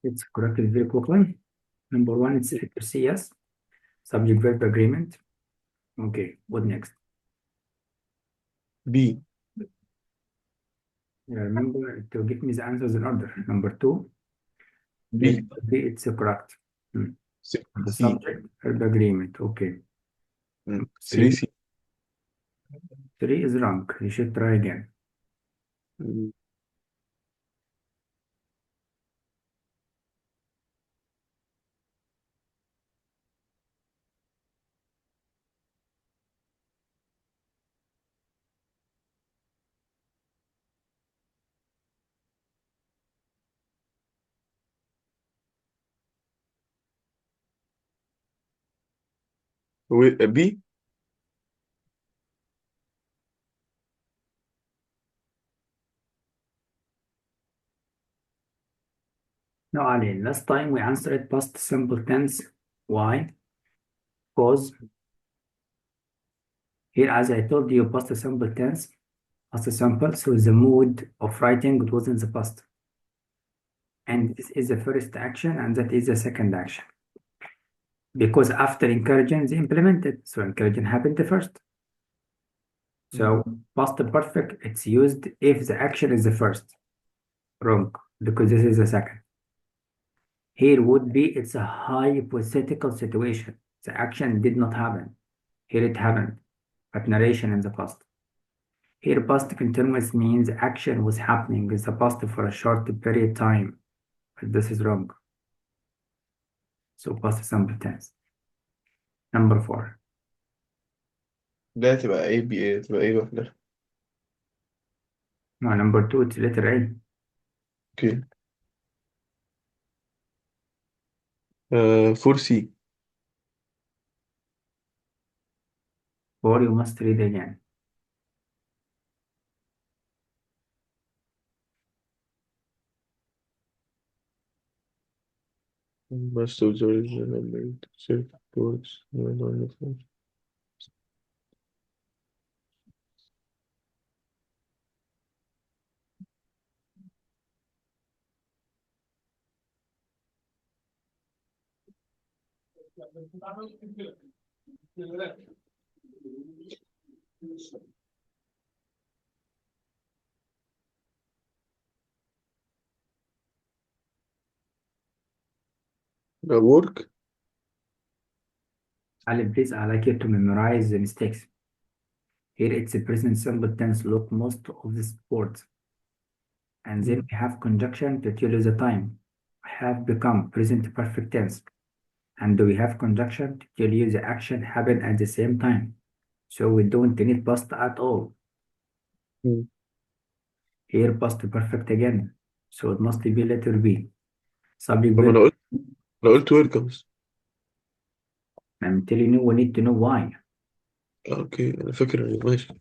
It's correct, very quickly. Number one, it's letter C, yes. Subject verb agreement. Okay, what next? B. Remember to give me the answers in order. Number two, B. B, it's correct. The C. subject verb agreement. Okay. 3 C. Three is wrong. You should try again. Mm, B. No, Ali, last time we answered past simple tense. Why? Because here, as I told you, past simple tense, past simple, so the mood of writing it was in the past. And this is the first action, and that is the second action. Because after encouraging, they implemented. So encouraging happened first. So past perfect, it's used if the action is the first. Wrong, because this is the second. Here would be, it's a hypothetical situation. The action did not happen. Here it happened, but narration in the past. Here past continuous means action was happening in the past for a short period of time. But this is wrong. So past simple tense. Number four. ده تبقى A B A تبقى A لوحدها. No, number two, it's letter A. اوكي. 4 C. Or you must read again. Must observe the number to check words. Work. Ali, please, I like you to memorize the mistakes. Here it's a present simple tense, look most of the words. And then we have conjunction to tell you the time. Have become present perfect tense. And we have conjunction to tell you the action happened at the same time. So we don't need past at all. Here past perfect again. So it must be letter B. Subject طب verb. أنا قلت welcomes. I'm telling you we need to know why. اوكي انا فاكر ماشي.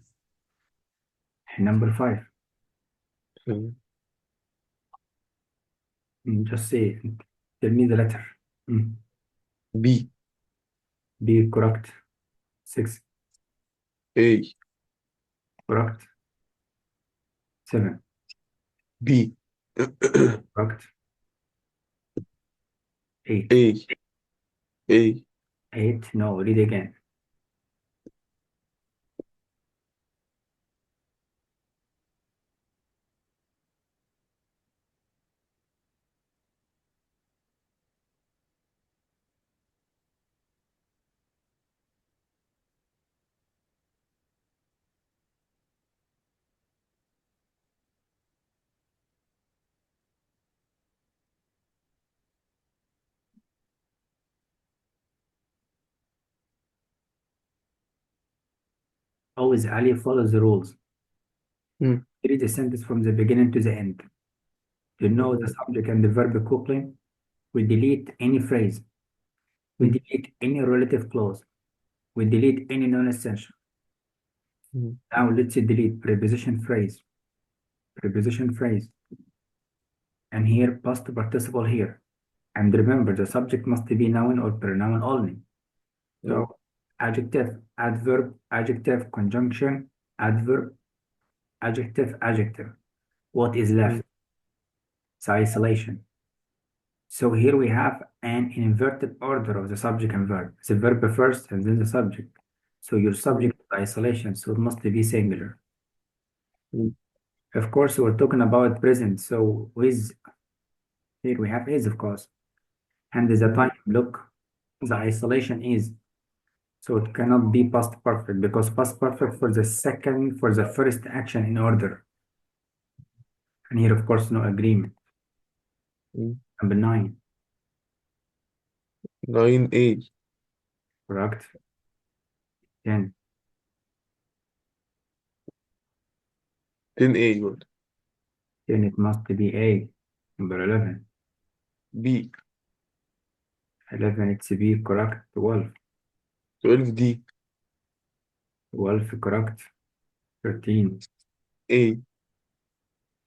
Number five. Just say, tell me the letter. B. B, correct. 6, A. correct. 7, B. correct. 8, A. A. 8, no, read again. Always Ali follows the rules. Read the sentence from the beginning to the end. To know the subject and the verb coupling, we delete any phrase. We delete any relative clause. We delete any non-essential. Now let's delete preposition phrase. Preposition phrase. And here past participle here. And remember the subject must be noun or pronoun only. So adjective, adverb, adjective, conjunction, adverb, adjective, adjective. What is left? It's isolation. So here we have an inverted order of the subject and verb. The verb first and then the subject. So your subject is isolation, so it must be singular. Mm. Of course, we're talking about present, so with here we have is, of course. And the time block, the isolation is. So it cannot be past perfect because past perfect for the first action in order. And here, of course, no agreement. Mm. Number 9, 9A. correct. 10, 10A برضه. then it must be A. Number 11, B. 11 it's B, correct. 12, 12D. 12, correct. 13, A.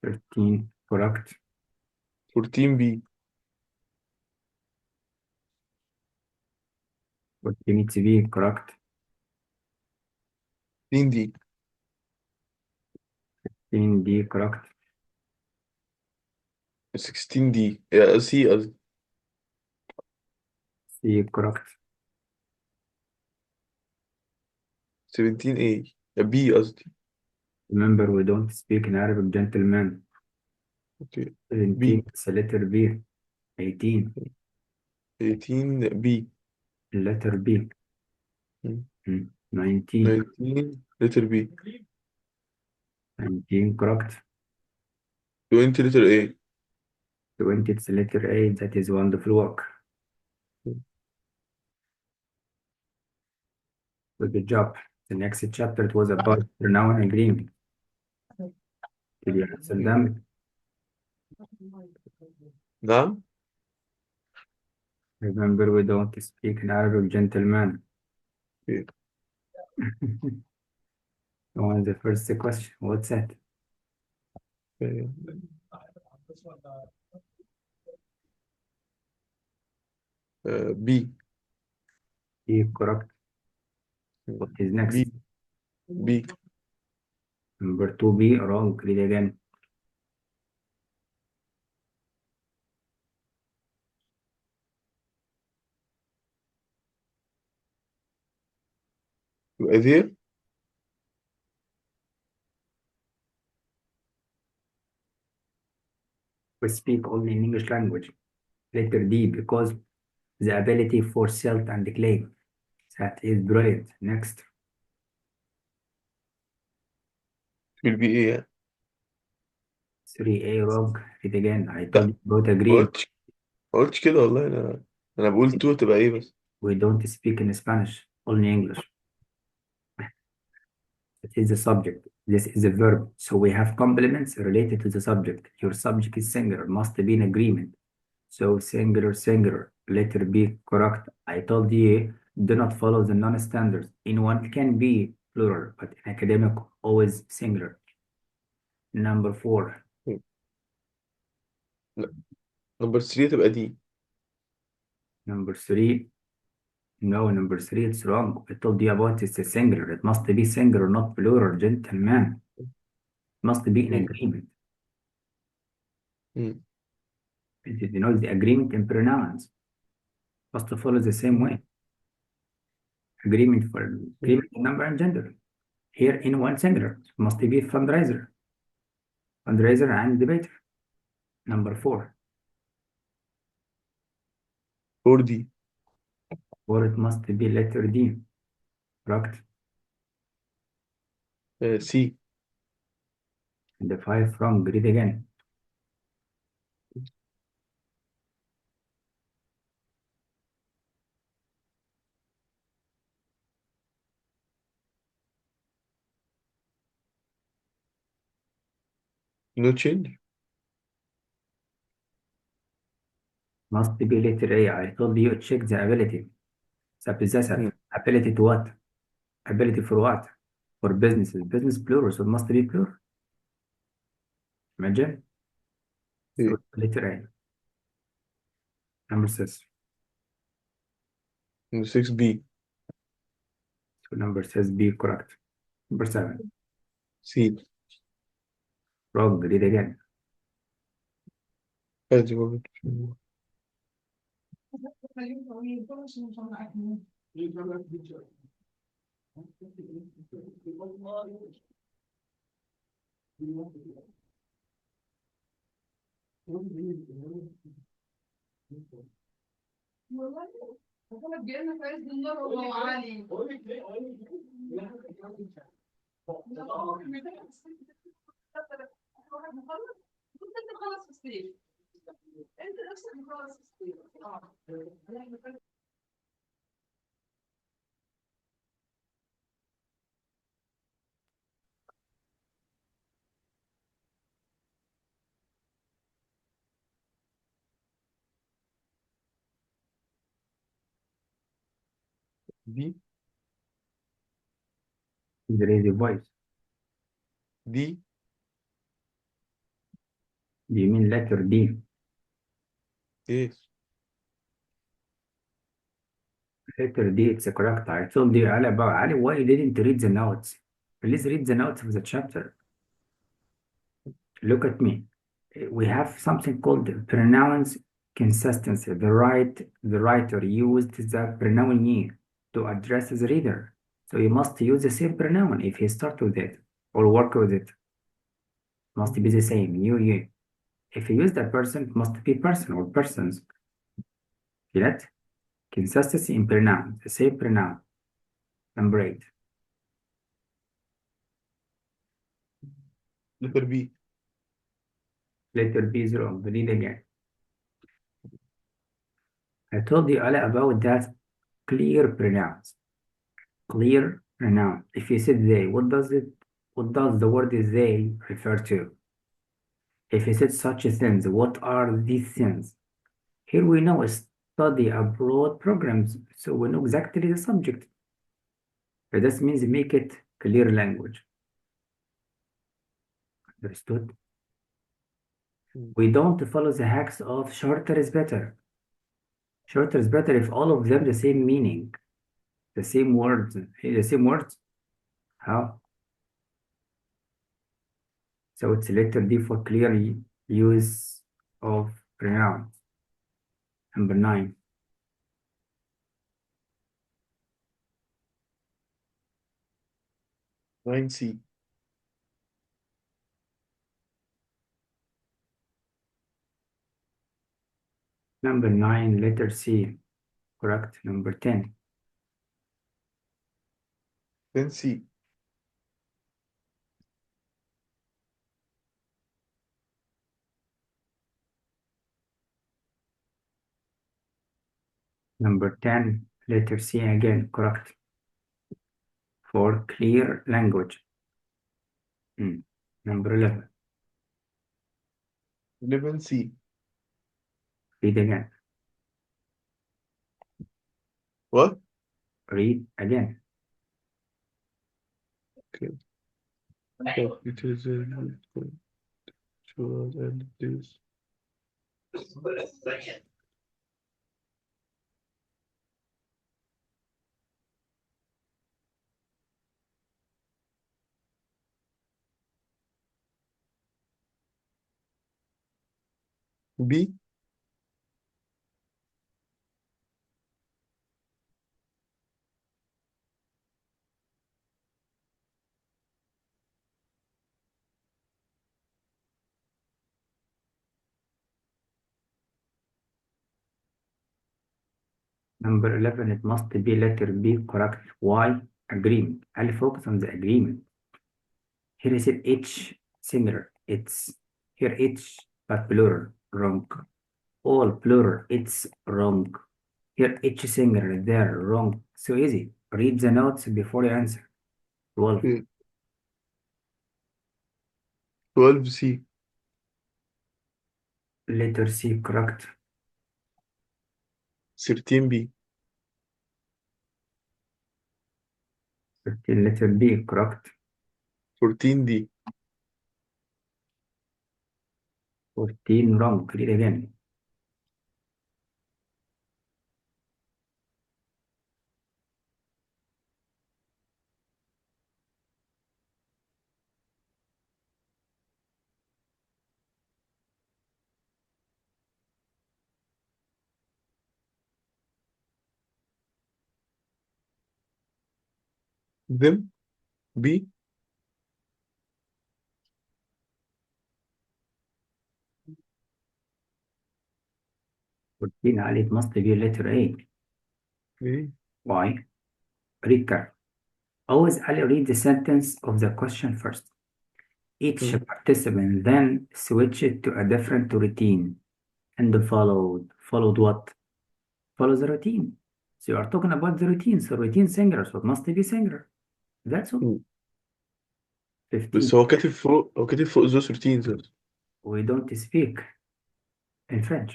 13, correct. 14B. 14 it's B, correct. 15D. 15 D, correct. 16D. يا C قصدي. C, correct. 17A. يا B قصدي. Remember, we don't speak in Arabic, gentlemen. اوكي. 17 B. it's a letter B. 18, 18B. letter B. Mm. 19, 19 letter B. 19, correct. 20 letter A. 20 it's letter A. That is wonderful work. Good job. The next chapter it was about pronoun agreement. Did you answer them? نعم. Remember, we don't speak in Arabic, gentlemen. Okay. On the first question, what's that? B. E, correct. What is next? B. B. Number 2B, wrong. Read again. يبقى there. We speak only in English language. Letter D, because the ability for silt and clay. That is brilliant. Next. will be A يعني. 3A, wrong. Read again. I لا told you about ما agreement. قلتش ما قلتش كده والله. أنا بقول 2 تبقى إيه بس. We don't speak in Spanish, only English. It is the subject. This is a verb. So we have complements related to the subject. Your subject is singular, must be in agreement. So singular, singular. Letter B, correct. I told you, do not follow the non-standards. In one, it can be plural, but in academic, always singular. Number 4. لا. نمبر 3 تبقى دي. Number 3. No, number 3, it's wrong. I told you about it's a singular. It must be singular, not plural, gentlemen. It must be in agreement. Mm. You know, the agreement in pronouns must follow the same way. Agreement for agreement in number and gender. Here in one singular, must be fundraiser. Fundraiser and debater. Number 4. 4D. Or it must be letter D. Correct. C. And the 5 wrong. Read again. No change. Must be letter A. I told you check the ability. The possessive. Ability to what? Ability for what? For businesses. Business plural, so it must be plural. Imagine. So letter A. Number 6. Number 6B. So number 6 B, correct. Number 7. C. Wrong. Read again. عادي برضه. دي There is a voice. دي Do you mean letter D? ايه Letter D, it's correct. I told you Ali about Ali, why you didn't read the notes? Please read the notes of the chapter. Look at me. We have something called pronouns consistency. The writer used the pronoun ye to address the reader. So you must use the same pronoun if you start with it or work with it. Must be the same. You. If you use the person, it must be person or persons. Get? Consistency in pronoun. The same pronoun. Number 8. letter B. Letter B is wrong. Read again. I told you all about that clear pronouns. Clear pronoun. If you said they, what does the word they refer to? If you said such things, what are these things? Here we know study abroad programs, so we know exactly the subject. But this means make it clear language. Understood? We don't follow the hacks of shorter is better. Shorter is better if all of them the same meaning, the same words, the same words. How? So it's letter D for clear use of pronouns. Number 9. 9C. Number 9, letter C. Correct. Number 10. 10C. Number 10, letter C again. Correct. For clear language. Number 11. 11C. Read again. What? Read again. Okay. So it is sure and this. B. Number 11, it must be letter B. Correct. Why? Agreement. I'll focus on the agreement. Here is it H singular. It's here H but plural. Wrong. All plural. It's wrong. Here H singular. There. Wrong. So easy. Read the notes before you answer. 12. Okay. 12C. Letter C. Correct. 13B. 13. Letter B. Correct. 14D. 14. Wrong. Read again. them be 14 Ali, it must be letter A. ايه Why? Read carefully. Always Ali, read the sentence of the question first. Each مم. participant then switched to a different routine and followed what? Follow the routine. So you are talking about the routine. So routine singular, so it must be singular. That's all. مم. 15. بس هو كاتب فوق those routines بس. We don't speak in French.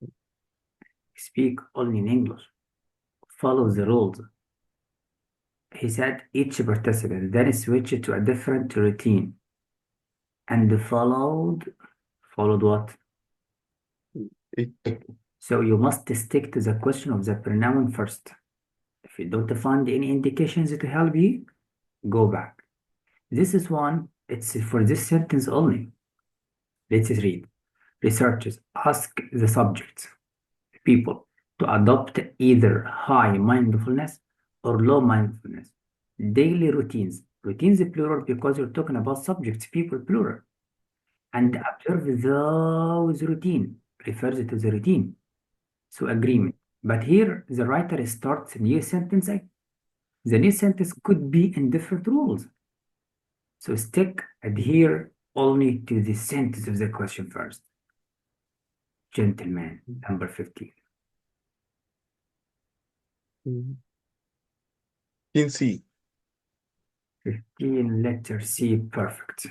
We speak only in English. Follow the rules. He said each participant then switched to a different routine and followed what? It So you must stick to the question of the pronoun first. If you don't find any indications to help you, go back. This is one, it's for this sentence only. Let's read. Researchers ask the subjects, people, to adopt either high mindfulness or low mindfulness. Daily routines. Routines plural because you're talking about subjects, people plural. And observe those routine refers to the routine. So agreement. But here the writer starts a new sentence. The new sentence could be in different rules. So adhere only to the sentence of the question first. Gentleman, number 15. 15C 15, letter C, perfect.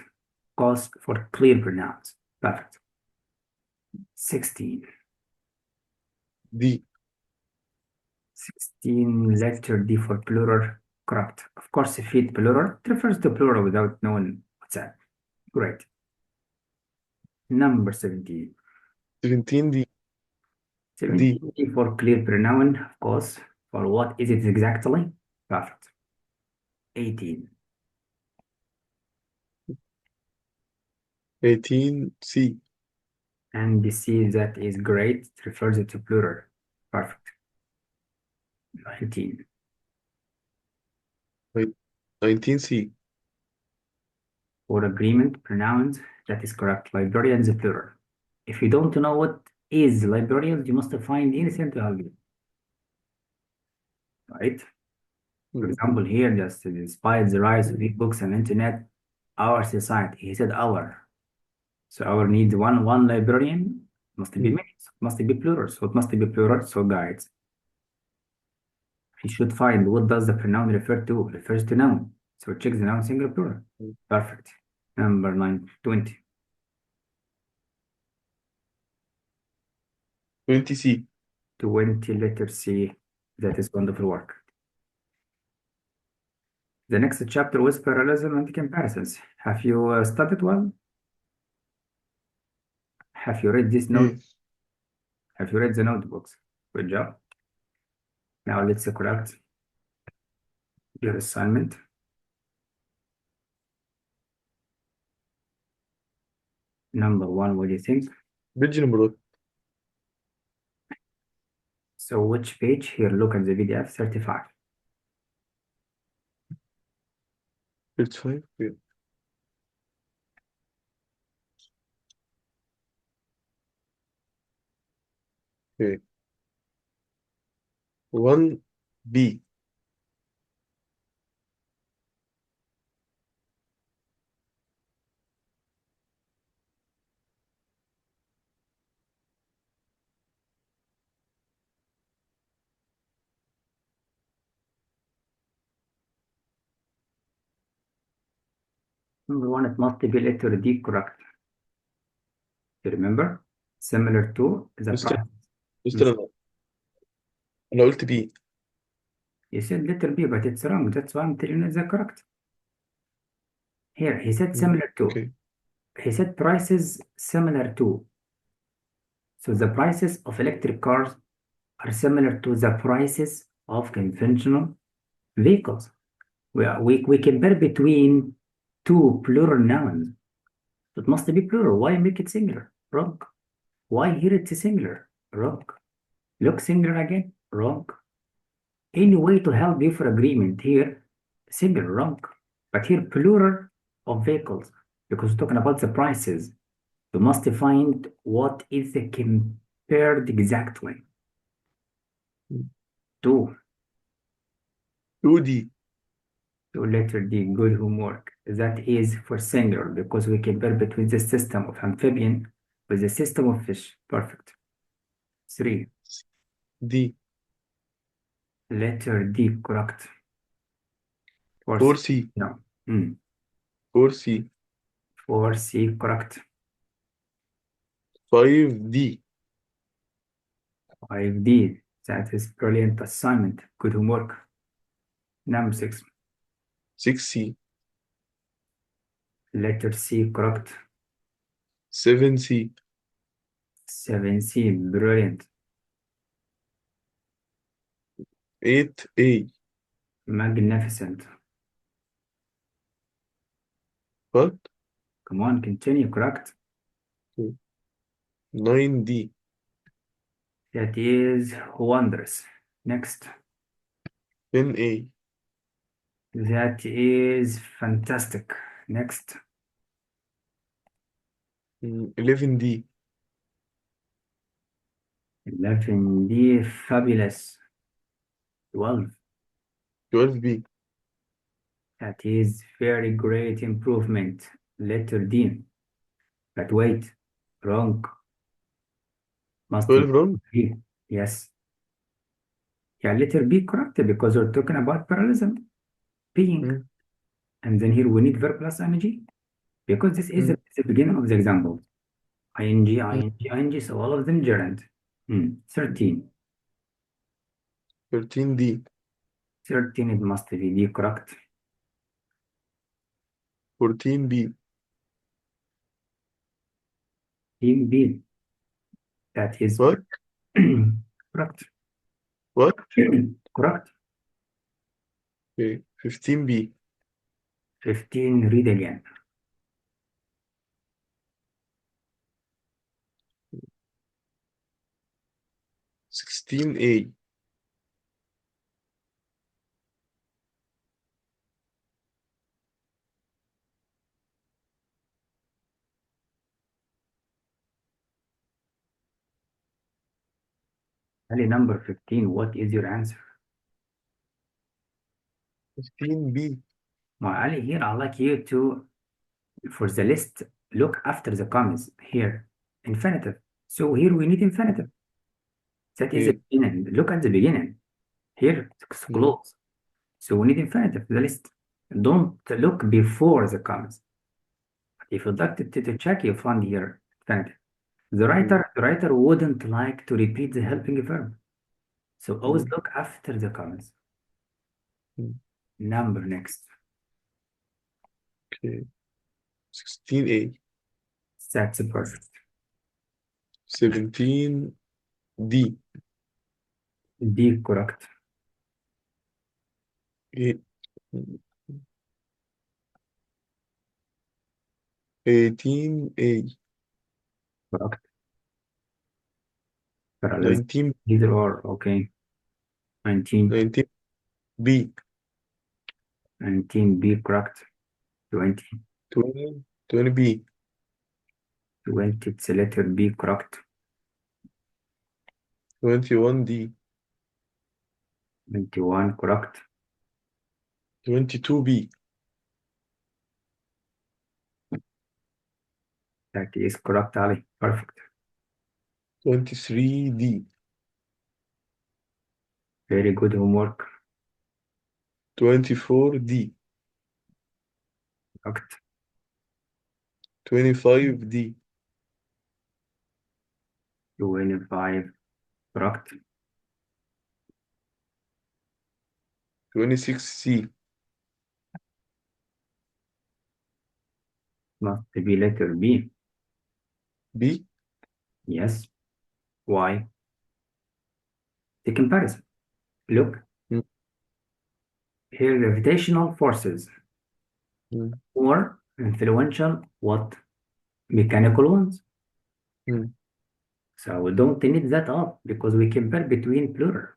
Cause for clear pronouns, perfect. 16. D 16, letter D for plural, correct. Of course, if it plural, it refers to plural without knowing what's that. Great. Number 17. 17 D 17 D for clear pronoun, of course. For what is it exactly? Perfect. 18. 18C And the C that is great, it refers to plural. Perfect. 19. 19C For agreement, pronouns, that is correct. Librarians, plural. If you don't know what is librarians, you must find anything to help you. Right? For example, here, just despite the rise of e-books and internet, our society, he said our. So our needs one librarian must be many, so it must be plural. So it must be plural, so guides. He should find what does the pronoun refer to, refers to noun. So check the noun singular plural. Perfect. Number 9, 20. 20C 20, letter C. That is wonderful work. The next chapter was parallelism and comparisons. Have you studied well? Have you read this note? Have you read the notebooks? Good job. Now let's correct your assignment. Number 1, what do you think? بيج نمبر So which page? Here, look at the PDF 35. 35 yeah. Okay 1B Number 1, it must be letter D correct. You remember? Similar to the مستر price. مستر أنا قلت B You said letter B, but it's wrong. That's why I'm telling you the correct. Here, he said similar to. Okay He said prices similar to. So the prices of electric cars are similar to the prices of conventional vehicles. We compare between two plural nouns. It must be plural. Why make it singular? Wrong. Why here it's singular? Wrong. Look singular again? Wrong. any way to help you for agreement here, singular, wrong. But here, plural of vehicles, because we're talking about the prices. You must find what is the compared exactly. 2. 2D. So letter D, good homework. That is for singular because we compare between the system of amphibian with the system of fish. Perfect. 3. D. Letter D, correct. 4C. 4C. No. 4C. 4C, correct. 5D. 5D. That is brilliant assignment. Good homework. Number 6. 6C. Letter C, correct. 7C. 7C, brilliant. 8A. Magnificent. What? Come on, continue, correct. 9D. That is wondrous. Next. 10A. That is fantastic. Next. 11D. 11D, fabulous. 12. 12B. That is very great improvement. Letter D. But wait, wrong. Must 12 wrong? be. Yes. Yeah, letter B correct because we're talking about parallelism. Being. And then here we need verb plus ing because this is the beginning of the example. ing, ing, so all of them gerund. 13. 13D. 13, it must be D correct. 14B. Team B. That is What? correct. What? Correct. Okay. 15B. 15, read again. 16A. Ali, number 15, what is your answer? 15B. Ali, here I'd like you to, for the list, look after the commas here. Infinitive. So here we need infinitive. That is the Okay. beginning. Look at the beginning. Here, it's close. So we need infinitive, the list. Don't look before the commas. If you'd like to check, you find here infinitive. The writer wouldn't like to repeat the helping verb. So always look after the commas. Number next. Okay. 16A. That's perfect. 17D. D correct. 18A. Correct. Parallel. 19. Either or, okay. 19. 19B. 19B correct. 20. 20. 20B. 20, it's a letter B correct. 21D. 21 correct. 22B. That is correct, Ali. Perfect. 23D. Very good homework. 24D. Correct. 25D. 25 correct. 26C. Must be letter B. B. Yes. Why? The comparison. Look. Here, gravitational forces or influential what? Mechanical ones. So we don't need that up because we compare between plural.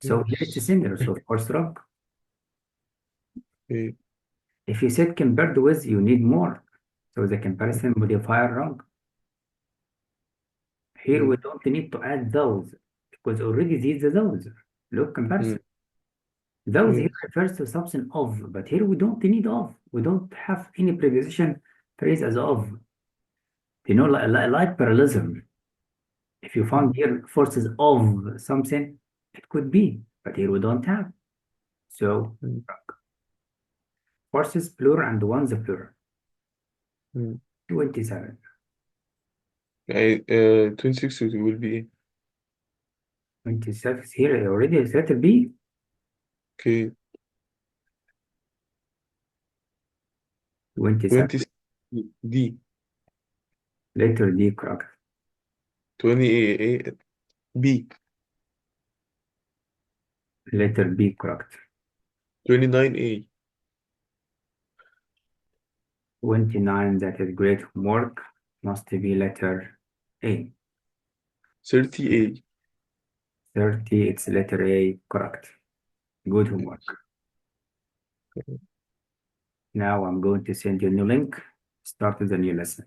So here it's similar, so of course wrong. Okay. If you said compared with, you need more. So the comparison modifier wrong. Here we don't need to add those because already these are those. Look, comparison. Those here refers to something of, but here we don't need of. We don't have any preposition phrase as of. You know, like parallelism. If you found here forces of something, it could be, but here we don't have. So forces plural and ones plural. 27. 26 will be 26 here already is letter B. okay. 27 20 D. letter D correct. 28 B. Letter B correct. 29 A. 29 that is great homework must be letter A. 30 A. 30 it's letter A correct. Good homework. Now I'm going to send you a new link. Start with the new lesson.